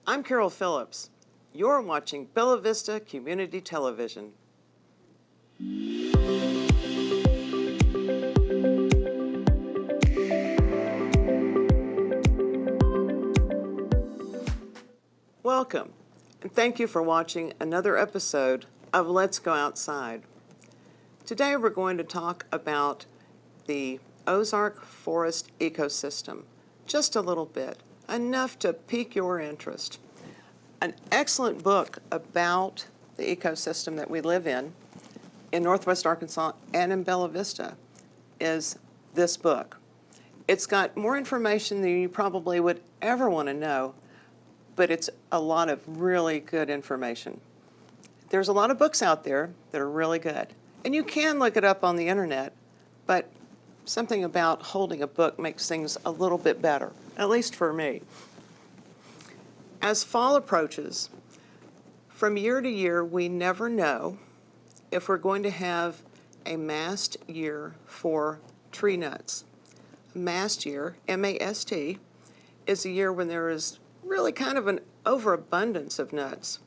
I'm Carol Phillips. You're watching Bella Vista Community Television. Welcome, and thank you for watching another episode of Let's Go Outside. Today we're going to talk about the Ozark Forest ecosystem, just a little bit, enough to pique your interest. An excellent book about the ecosystem that we live in Northwest Arkansas and in Bella Vista is this book. It's got more information than you probably would ever want to know, but it's a lot of really good information. There's a lot of books out there that are really good, and you can look it up on the internet, but something about holding a book makes things a little bit better, at least for me. As fall approaches, from year to year, we never know if we're going to have a mast year for tree nuts. Mast year, M-A-S-T, is a year when there is really kind of an overabundance of nuts.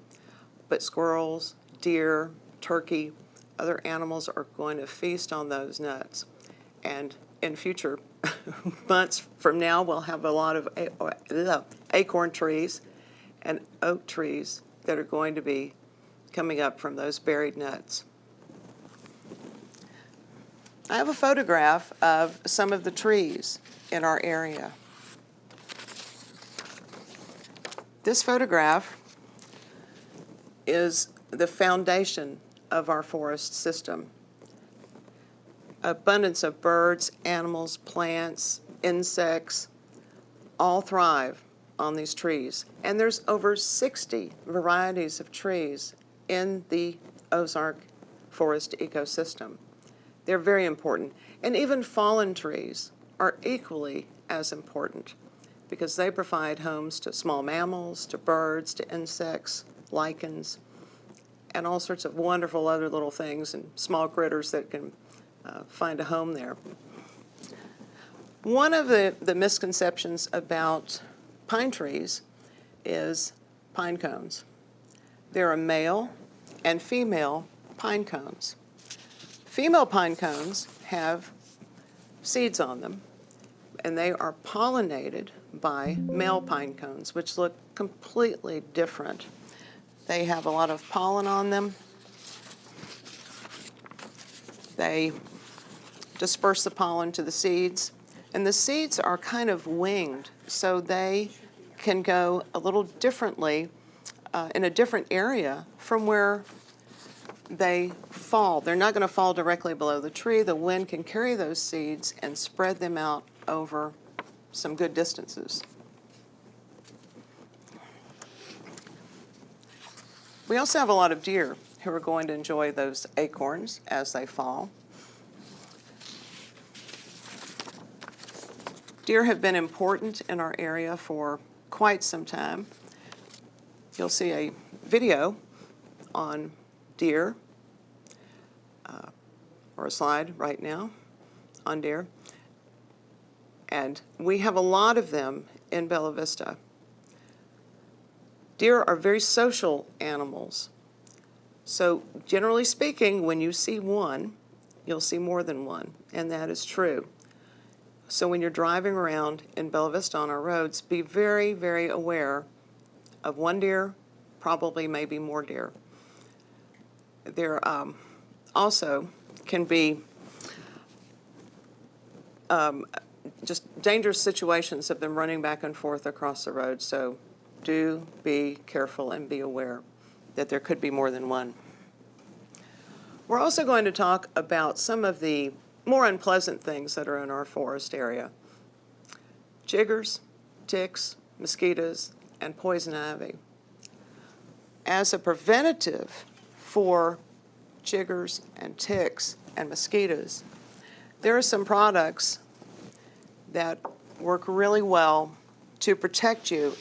But squirrels, deer, turkey, other animals are going to feast on those nuts. And in future months from now, we'll have a lot of acorn trees and oak trees that are going to be coming up from those buried nuts. I have a photograph of some of the trees in our area. This photograph is the foundation of our forest system. Abundance of birds, animals, plants, insects, all thrive on these trees. And there's over 60 varieties of trees in the Ozark Forest ecosystem. They're very important. And even fallen trees are equally as important because they provide homes to small mammals, to birds, to insects, lichens, and all sorts of wonderful other little things and small critters that can find a home there. One of the misconceptions about pine trees is pine cones. There are male and female pine cones. Female pine cones have seeds on them, and they are pollinated by male pine cones, which look completely different. They have a lot of pollen on them. They disperse the pollen to the seeds, and the seeds are kind of winged, so they can go a little differently in a different area from where they fall. They're not going to fall directly below the tree. The wind can carry those seeds and spread them out over some good distances. We also have a lot of deer who are going to enjoy those acorns as they fall. Deer have been important in our area for quite some time. You'll see a video on deer, or a slide right now on deer. And we have a lot of them in Bella Vista. Deer are very social animals. So generally speaking, when you see one, you'll see more than one, and that is true. So when you're driving around in Bella Vista on our roads, be very, very aware of one deer, probably maybe more deer. There also can be just dangerous situations of them running back and forth across the road. So do be careful and be aware that there could be more than one. We're also going to talk about some of the more unpleasant things that are in our forest area. Jiggers, ticks, mosquitoes, and poison ivy. As a preventative for jiggers and ticks and mosquitoes, there are some products that work really well to protect you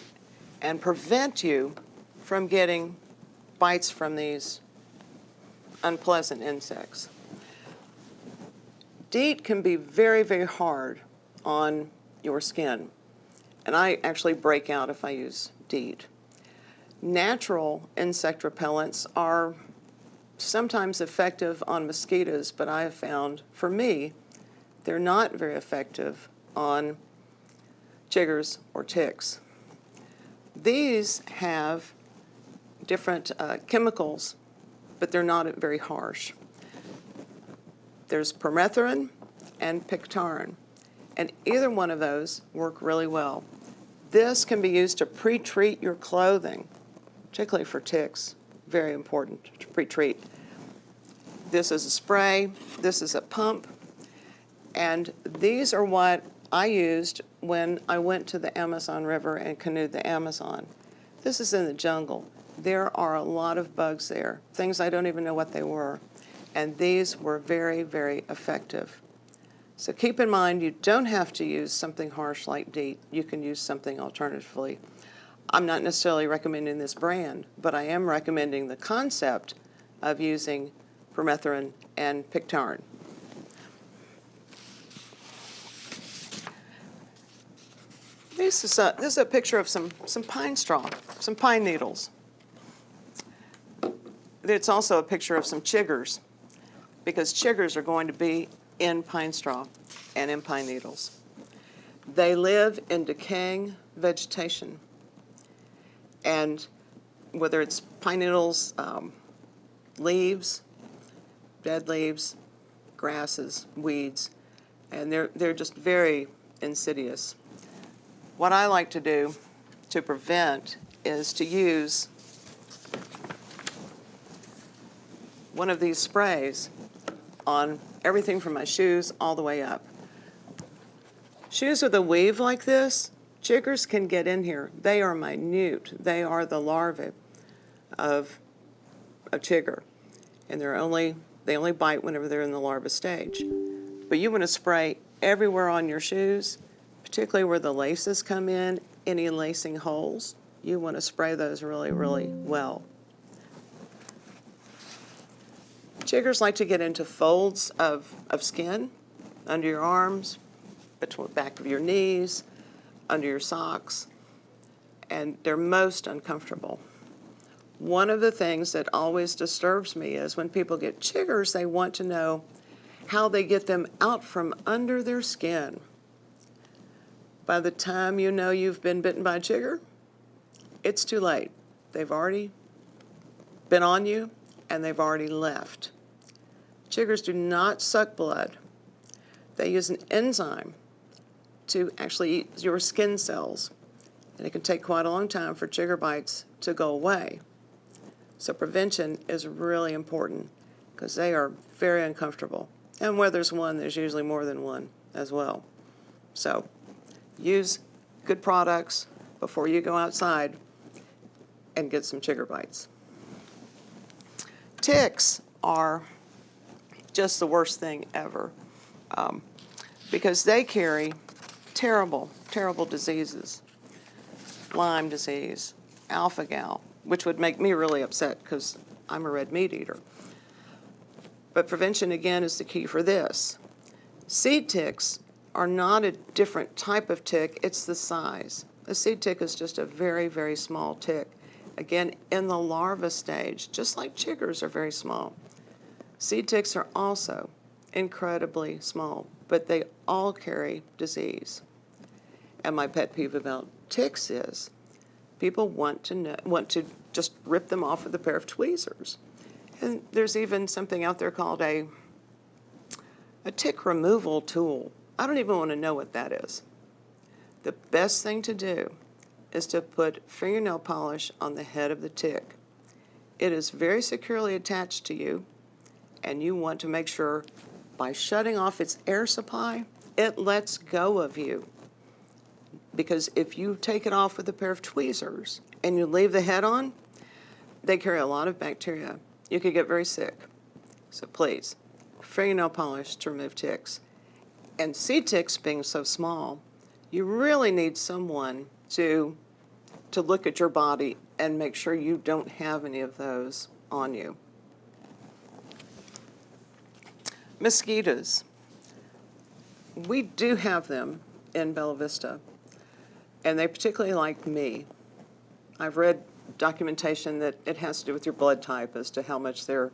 and prevent you from getting bites from these unpleasant insects. DEET can be very, very hard on your skin, and I actually break out if I use DEET. Natural insect repellents are sometimes effective on mosquitoes, but I have found, for me, they're not very effective on chiggers or ticks. These have different chemicals, but they're not very harsh. There's permethrin and pictarin, and either one of those work really well. This can be used to pre-treat your clothing, particularly for ticks. Very important to pre-treat. This is a spray, this is a pump, and these are what I used when I went to the Amazon River and canoed the Amazon. This is in the jungle. There are a lot of bugs there, things I don't even know what they were, and these were very, very effective. So keep in mind, you don't have to use something harsh like DEET. You can use something alternatively. I'm not necessarily recommending this brand, but I am recommending the concept of using permethrin and pictarin. This is a picture of some pine straw, some pine needles. It's also a picture of some chiggers, because chiggers are going to be in pine straw and in pine needles. They live in decaying vegetation, and whether it's pine needles, leaves, dead leaves, grasses, weeds, and they're just very insidious. What I like to do to prevent is to use one of these sprays on everything from my shoes all the way up. Shoes with a weave like this, chiggers can get in here. They are minute. They are the larvae of a chigger, and they only bite whenever they're in the larva stage. But you want to spray everywhere on your shoes, particularly where the laces come in, any lacing holes. You want to spray those really, really well. Chiggers like to get into folds of skin, under your arms, between the back of your knees, under your socks, and they're most uncomfortable. One of the things that always disturbs me is when people get chiggers, they want to know how they get them out from under their skin. By the time you know you've been bitten by a chigger, it's too late. They've already been on you, and they've already left. Chiggers do not suck blood. They use an enzyme to actually eat your skin cells, and it can take quite a long time for chigger bites to go away. So prevention is really important because they are very uncomfortable. And where there's one, there's usually more than one as well. So use good products before you go outside and get some chigger bites. Ticks are just the worst thing ever because they carry terrible, terrible diseases. Lyme disease, alpha-gal, which would make me really upset because I'm a red meat eater. But prevention, again, is the key for this. Seed ticks are not a different type of tick, it's the size. A seed tick is just a very, very small tick. Again, in the larva stage, just like chiggers are very small. Seed ticks are also incredibly small, but they all carry disease. And my pet peeve about ticks is people want to just rip them off with a pair of tweezers. And there's even something out there called a tick removal tool. I don't even want to know what that is. The best thing to do is to put fingernail polish on the head of the tick. It is very securely attached to you, and you want to make sure by shutting off its air supply, it lets go of you. Because if you take it off with a pair of tweezers and you leave the head on, they carry a lot of bacteria. You could get very sick. So please, fingernail polish to remove ticks. And seed ticks being so small, you really need someone to look at your body and make sure you don't have any of those on you. Mosquitoes. We do have them in Bella Vista, and they particularly like me. I've read documentation that it has to do with your blood type as to how much they're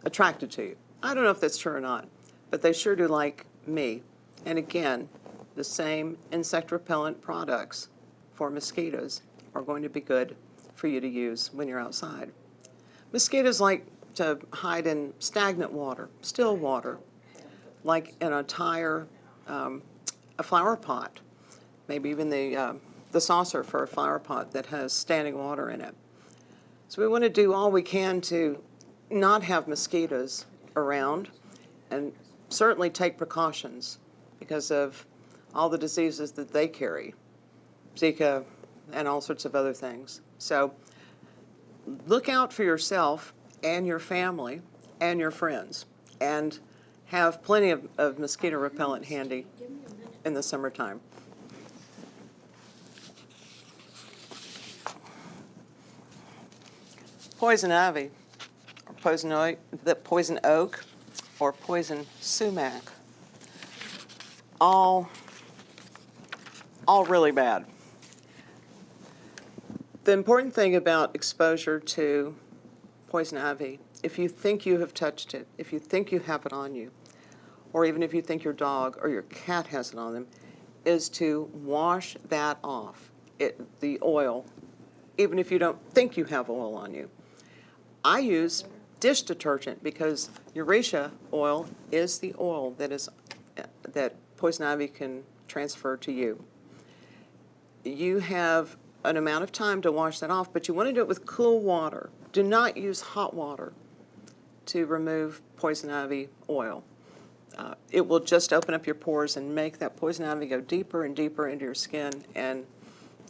attracted to you. I don't know if that's true or not, but they sure do like me. And again, the same insect repellent products for mosquitoes are going to be good for you to use when you're outside. Mosquitoes like to hide in stagnant water, still water, like in a tire, a flower pot, maybe even the saucer for a flower pot that has standing water in it. So we want to do all we can to not have mosquitoes around, and certainly take precautions because of all the diseases that they carry, Zika and all sorts of other things. So look out for yourself and your family and your friends, and have plenty of mosquito repellent handy in the summertime. Poison ivy, or poison oak, or poison sumac, all really bad. The important thing about exposure to poison ivy, if you think you have touched it, if you think you have it on you, or even if you think your dog or your cat has it on them, is to wash that off, the oil, even if you don't think you have oil on you. I use dish detergent because Euretia oil is the oil that poison ivy can transfer to you. You have an amount of time to wash that off, but you want to do it with cool water. Do not use hot water to remove poison ivy oil. It will just open up your pores and make that poison ivy go deeper and deeper into your skin, and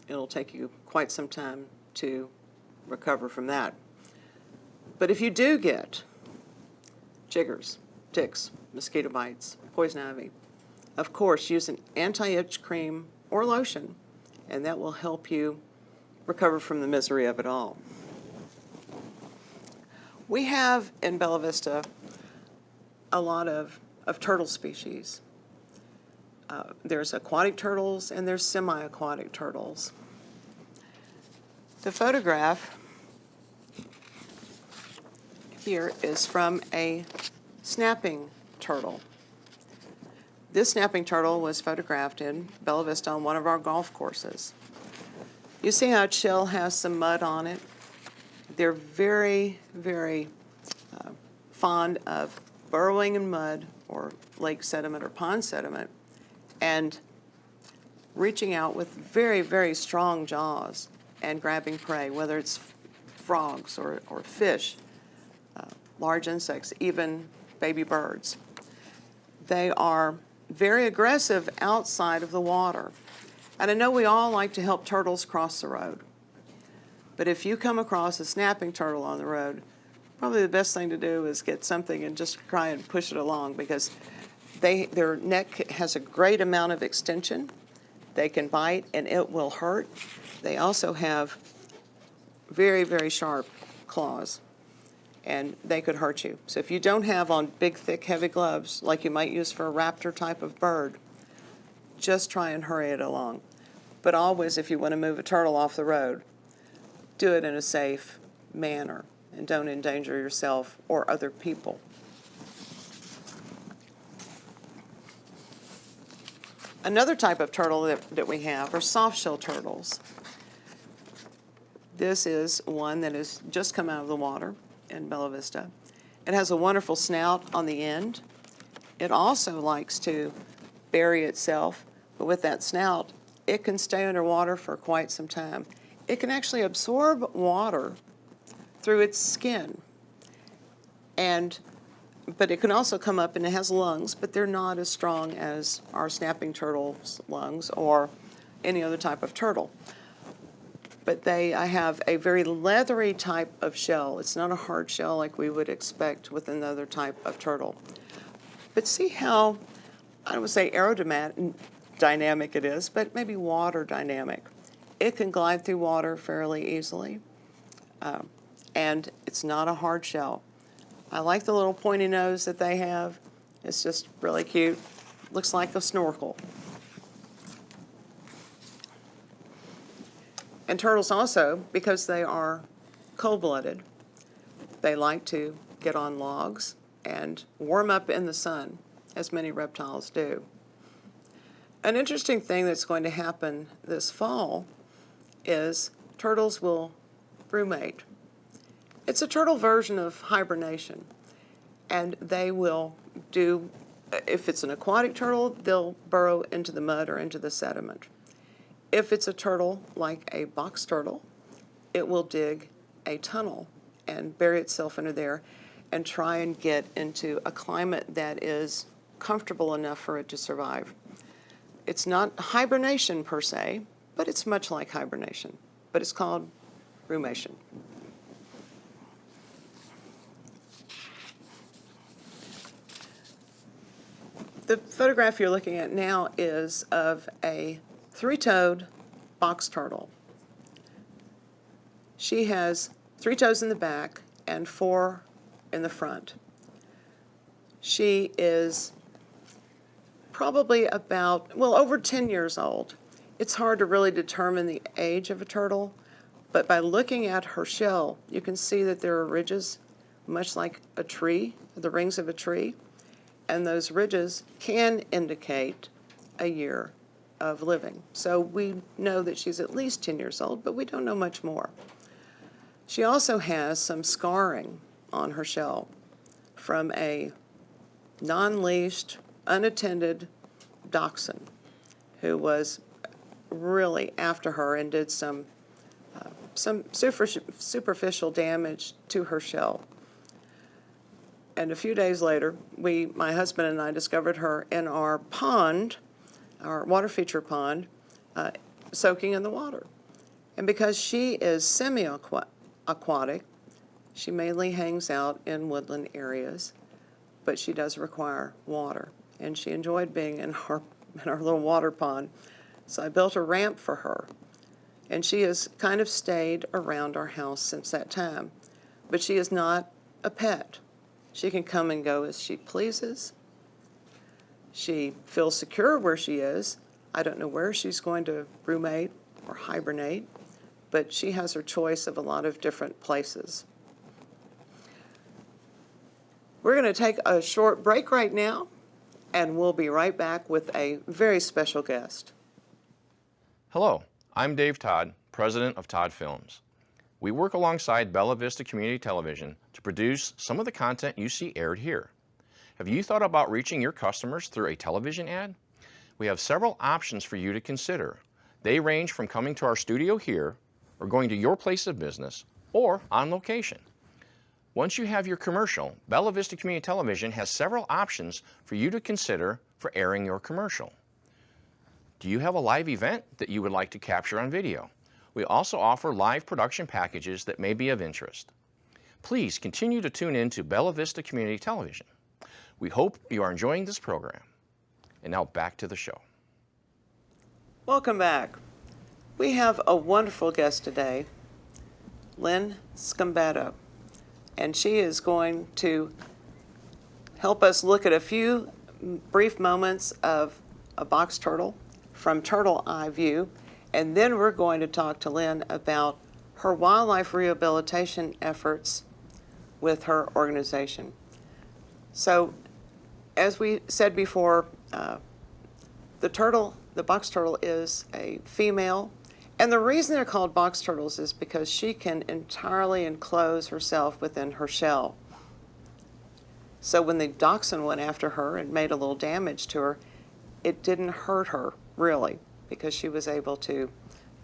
it'll take you quite some time to recover from that. But if you do get jiggers, ticks, mosquito bites, poison ivy, of course, use an anti-itch cream or lotion, and that will help you recover from the misery of it all. We have in Bella Vista a lot of turtle species. There's aquatic turtles and there's semi-aquatic turtles. The photograph here is from a snapping turtle. This snapping turtle was photographed in Bella Vista on one of our golf courses. You see how its shell has some mud on it? They're very, very fond of burrowing in mud or lake sediment or pond sediment and reaching out with very, very strong jaws and grabbing prey, whether it's frogs or fish, large insects, even baby birds. They are very aggressive outside of the water. And I know we all like to help turtles cross the road. But if you come across a snapping turtle on the road, probably the best thing to do is get something and just try and push it along, because their neck has a great amount of extension. They can bite and it will hurt. They also have very, very sharp claws, and they could hurt you. So if you don't have on big, thick, heavy gloves like you might use for a raptor type of bird, just try and hurry it along. But always, if you want to move a turtle off the road, do it in a safe manner and don't endanger yourself or other people. Another type of turtle that we have are soft-shell turtles. This is one that has just come out of the water in Bella Vista. It has a wonderful snout on the end. It also likes to bury itself, but with that snout, it can stay underwater for quite some time. It can actually absorb water through its skin, but it can also come up, and it has lungs, but they're not as strong as our snapping turtle's lungs or any other type of turtle. But I have a very leathery type of shell. It's not a hard shell like we would expect with another type of turtle. But see how, I don't want to say aerodynamic it is, but maybe water dynamic. It can glide through water fairly easily, and it's not a hard shell. I like the little pointy nose that they have. It's just really cute. Looks like a snorkel. And turtles also, because they are cold-blooded, they like to get on logs and warm up in the sun, as many reptiles do. An interesting thing that's going to happen this fall is turtles will brumate. It's a turtle version of hibernation, and they will do, if it's an aquatic turtle, they'll burrow into the mud or into the sediment. If it's a turtle like a box turtle, it will dig a tunnel and bury itself under there and try and get into a climate that is comfortable enough for it to survive. It's not hibernation per se, but it's much like hibernation, but it's called brumation. The photograph you're looking at now is of a three-toed box turtle. She has 3 toes in the back and 4 in the front. She is probably about, well, over 10 years old. It's hard to really determine the age of a turtle, but by looking at her shell, you can see that there are ridges, much like a tree, the rings of a tree, and those ridges can indicate a year of living. So we know that she's at least 10 years old, but we don't know much more. She also has some scarring on her shell from a non-leashed, unattended dachshund who was really after her and did some superficial damage to her shell. And a few days later, my husband and I discovered her in our pond, our water feature pond, soaking in the water. And because she is semi-aquatic, she mainly hangs out in woodland areas, but she does require water. And she enjoyed being in our little water pond. So I built a ramp for her. And she has kind of stayed around our house since that time. But she is not a pet. She can come and go as she pleases. She feels secure where she is. I don't know where she's going to brumate or hibernate, but she has her choice of a lot of different places. We're going to take a short break right now, and we'll be right back with a very special guest. Hello, I'm Dave Todd, president of Todd Films. We work alongside Bella Vista Community Television to produce some of the content you see aired here. Have you thought about reaching your customers through a television ad? We have several options for you to consider. They range from coming to our studio here, or going to your place of business, or on location. Once you have your commercial, Bella Vista Community Television has several options for you to consider for airing your commercial. Do you have a live event that you would like to capture on video? We also offer live production packages that may be of interest. Please continue to tune in to Bella Vista Community Television. We hope you are enjoying this program. And now back to the show. Welcome back. We have a wonderful guest today, Lynn Sciumbato, and she is going to help us look at a few brief moments of a box turtle from turtle eye view, and then we're going to talk to Lynn about her wildlife rehabilitation efforts with her organization. So, as we said before, the box turtle is a female, and the reason they're called box turtles is because she can entirely enclose herself within her shell. So when the dachshund went after her and made a little damage to her, it didn't hurt her, really, because she was able to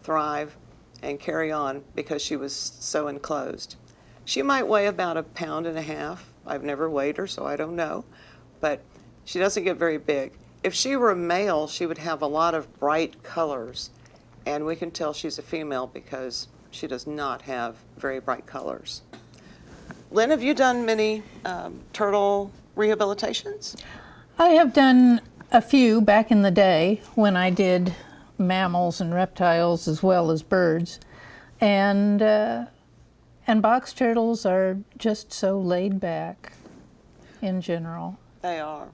thrive and carry on because she was so enclosed. She might weigh about 1.5 pounds. I've never weighed her, so I don't know, but she doesn't get very big. If she were a male, she would have a lot of bright colors, and we can tell she's a female because she does not have very bright colors. Lynn, have you done many turtle rehabilitations? I have done a few back in the day when I did mammals and reptiles as well as birds, and box turtles are just so laid back in general. They are.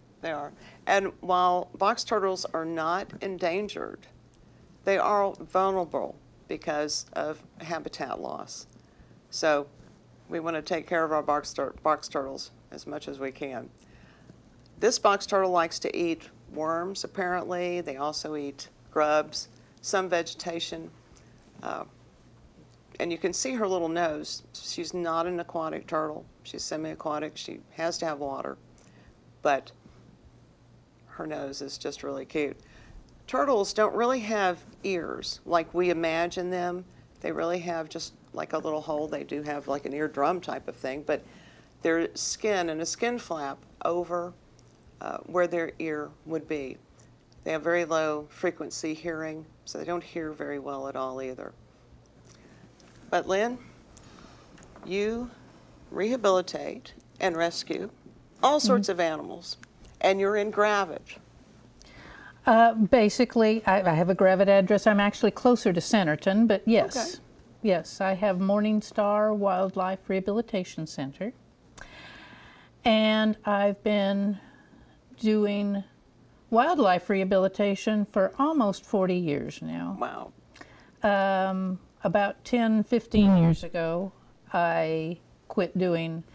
And while box turtles are not endangered, they are vulnerable because of habitat loss. So we want to take care of our box turtles as much as we can. This box turtle likes to eat worms, apparently. They also eat grubs, some vegetation. And you can see her little nose. She's not an aquatic turtle. She's semi-aquatic. She has to have water. But her nose is just really cute. Turtles don't really have ears like we imagine them. They really have just like a little hole. They do have like an eardrum type of thing, but their skin and a skin flap over where their ear would be. They have very low frequency hearing, so they don't hear very well at all either. But Lynn, you rehabilitate and rescue all sorts of animals, and you're in Gravage. Basically, I have a Gravette address. I'm actually closer to Centerton, but yes. Okay. Yes, I have Morningstar Wildlife Rehabilitation Center. And I've been doing wildlife rehabilitation for almost 40 years now. Wow. About 10, 15 years ago, I quit doing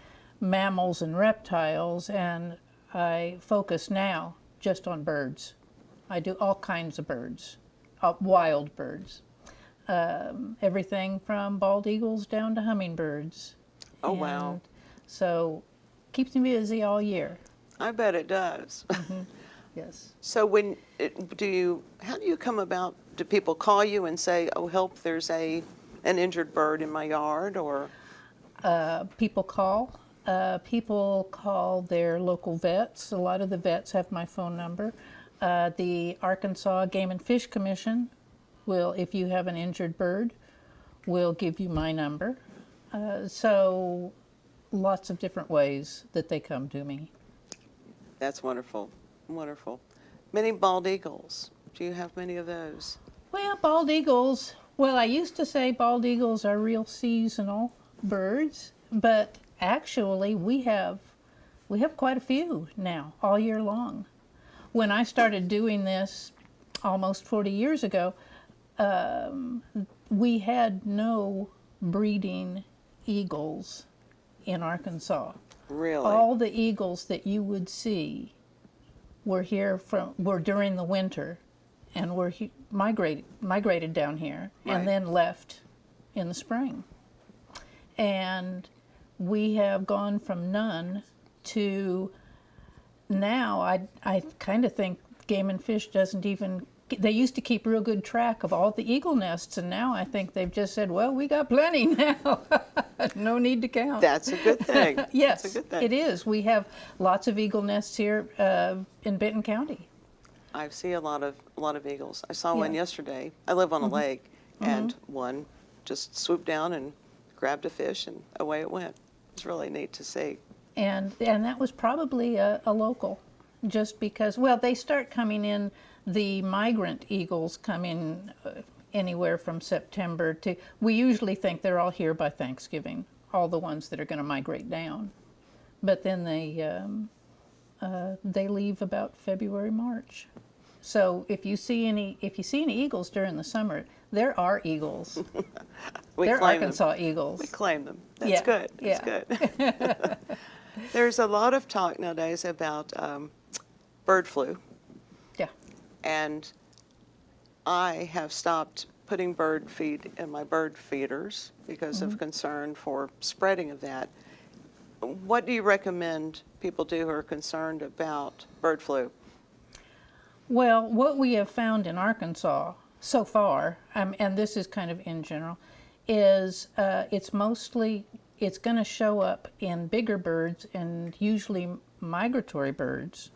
mammals and reptiles, and I focus now just on birds. I do all kinds of birds, wild birds. Everything from bald eagles down to hummingbirds. Oh, wow. And so keeps me busy all year. I bet it does. Yes. So how do you come about, do people call you and say, oh, help, there's an injured bird in my yard, or? People call. People call their local vets. A lot of the vets have my phone number. The Arkansas Game and Fish Commission will, if you have an injured bird, will give you my number. So lots of different ways that they come to me. That's wonderful, wonderful. Many bald eagles. Do you have many of those? Well, bald eagles, I used to say bald eagles are real seasonal birds, but actually we have quite a few now, all year long. When I started doing this almost 40 years ago, we had no breeding eagles in Arkansas. Really? All the eagles that you would see were during the winter, and were migrated down here, Right. and then left in the spring. And we have gone from none to now. I kind of think Game and Fish doesn't even. They used to keep real good track of all the eagle nests, and now I think they've just said, well, we got plenty now. No need to count. That's a good thing. Yes, That's a good thing. it is. We have lots of eagle nests here in Benton County. I see a lot of eagles. I saw one Yeah. yesterday. I live on a lake, and one just swooped down and grabbed a fish, and away it went. It's really neat to see. And that was probably a local, just because, they start coming in, the migrant eagles come in anywhere from September to, we usually think they're all here by Thanksgiving, all the ones that are going to migrate down. But then they leave about February, March. So if you see any eagles during the summer, there are eagles. They're claim Arkansas them. eagles. We claim them. That's Yeah, good. That's yeah. good. There's a lot of talk nowadays about bird flu, Yeah. and I have stopped putting bird feed in my bird feeders because of concern for spreading of that. What do you recommend people do who are concerned about bird flu? Well, what we have found in Arkansas so far, and this is kind of in general, is it's going to show up in bigger birds and usually migratory birds.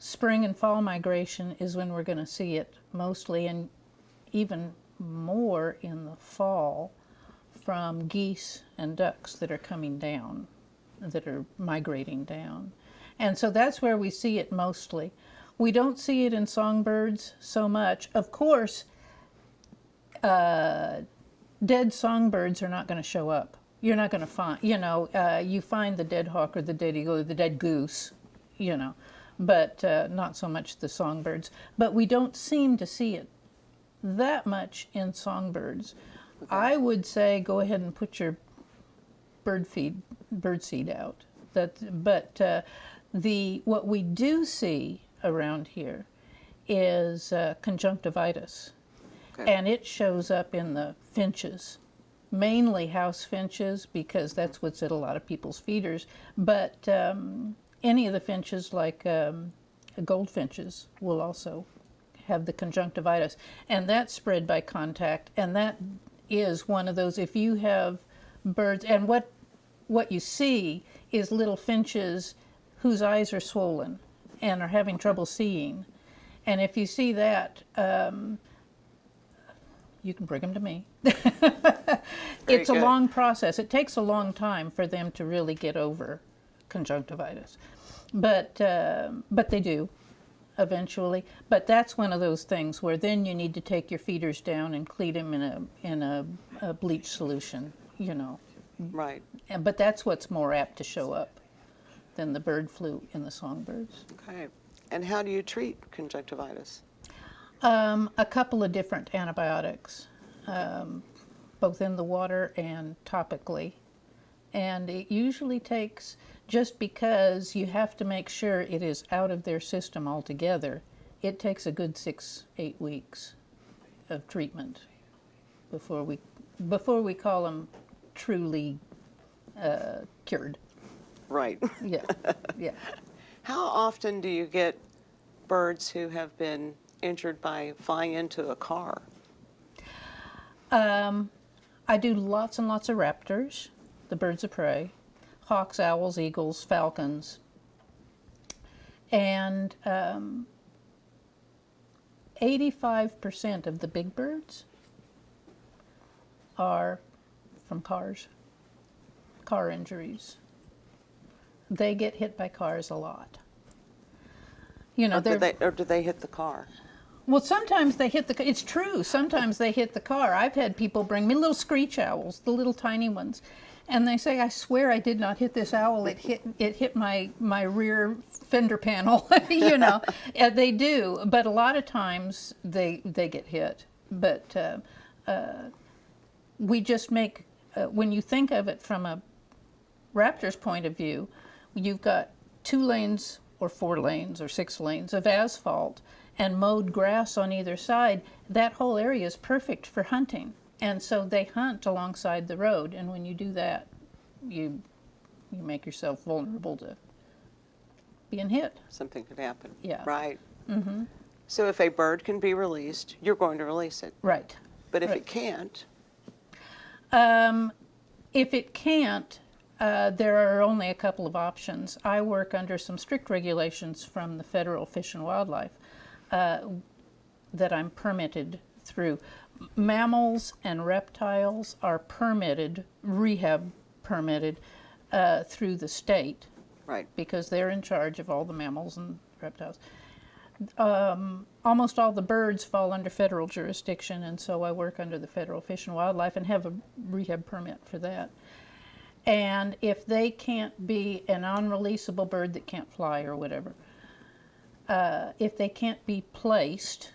Spring and fall migration is when we're going to see it mostly, and even more in the fall from geese and ducks that are coming down, that are migrating down. And so that's where we see it mostly. We don't see it in songbirds so much. Of course, dead songbirds are not going to show up. You're not going to find, you find the dead hawk or the dead eagle or the dead goose, but not so much the songbirds. But we don't seem to see it that much in songbirds. I would say go ahead and put your bird seed out. What we do see around here is conjunctivitis, and it shows up in the finches, mainly house finches, because that's what's at a lot of people's feeders. But any of the finches, like goldfinches, will also have the conjunctivitis, and that's spread by contact. And that is one of those. If you have birds, and what you see is little finches whose eyes are swollen and are having trouble seeing. And if you see that, you can bring them to me. It's a long process. It takes a long time for them to really get over conjunctivitis, but they do eventually. But that's one of those things where then you need to take your feeders down and clean them in a bleach solution, you know. Right. But that's what's more apt to show up than the bird flu in the songbirds. Okay. And how do you treat conjunctivitis? A couple of different antibiotics, both in the water and topically. And it usually takes, just because you have to make sure it is out of their system altogether, it takes a good 6-8 weeks of treatment before we call them truly cured. Right. Yeah, yeah. How often do you get birds who have been injured by flying into a car? I do lots and lots of raptors, the birds of prey, hawks, owls, eagles, falcons, and 85% of the big birds are from car injuries. They get hit by cars a lot. You know, or do they hit the car? Well, sometimes they hit the. It's true. Sometimes they hit the car. I've had people bring me little screech owls, the little tiny ones, and they say, "I swear I did not hit this owl. It hit my rear fender panel." You know, they do, but a lot of times they get hit. But we just make when you think of it from a raptor's point of view, you've got 2 lanes or 4 lanes or 6 lanes of asphalt and mowed grass on either side. That whole area is perfect for hunting. And so they hunt alongside the road. And when you do that, you make yourself vulnerable to being hit. Something could happen. Yeah. Right. Mm-hmm. So if a bird can be released, you're going to release it. Right. But if it can't? If it can't, there are only a couple of options. I work under some strict regulations from the Federal Fish and Wildlife that I'm permitted through. Mammals and reptiles are permitted, rehab permitted, through the state. Right. Because they're in charge of all the mammals and reptiles. Almost all the birds fall under federal jurisdiction, and so I work under the Federal Fish and Wildlife and have a rehab permit for that. And if they can't be an unreleasable bird that can't fly or whatever, if they can't be placed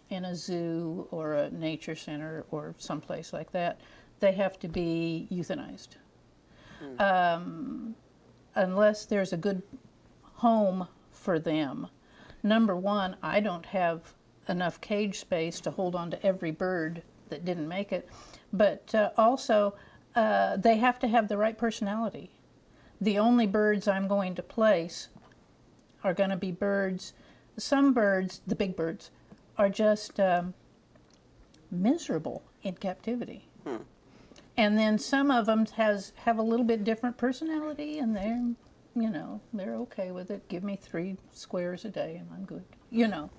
in a zoo or a nature center or someplace like that, they have to be euthanized. Unless there's a good home for them. Number one, I don't have enough cage space to hold on to every bird that didn't make it, but also they have to have the right personality. The only birds I'm going to place are going to be birds. Some birds, the big birds, are just miserable in captivity. And then some of them have a little bit different personality, and they're okay with it. Give me 3 squares a day and I'm good,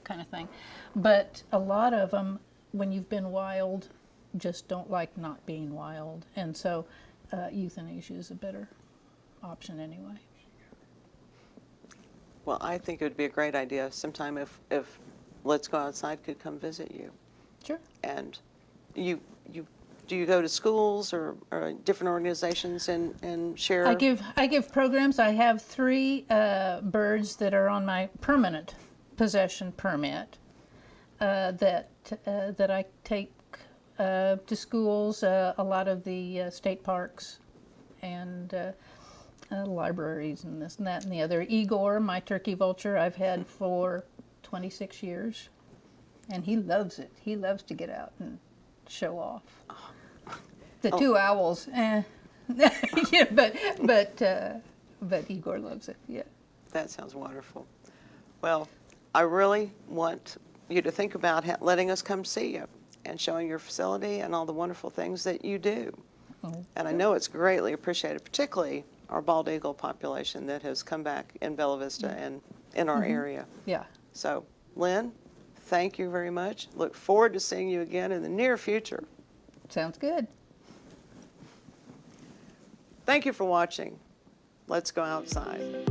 kind of thing. But a lot of them, when you've been wild, just don't like not being wild. And so euthanasia is a better option anyway. Well, I think it would be a great idea sometime if Let's Go Outside could come visit you. Sure. And do you go to schools or different organizations and share? I give programs. I have 3 birds that are on my permanent possession permit. that I take to schools, a lot of the state parks, and libraries, and this and that and the other. Igor, my turkey vulture, I've had for 26 years, and he loves it. He loves to get out and show off. The two owls, yeah, but Igor loves it. Yeah. That sounds wonderful. Well, I really want you to think about letting us come see you and showing your facility and all the wonderful things that you do. And I know it's greatly appreciated, particularly our bald eagle population that has come back in Bella Vista and in our area. Yeah. So, Lynn, thank you very much. Look forward to seeing you again in the near future. Sounds good. Thank you for watching. Let's go outside.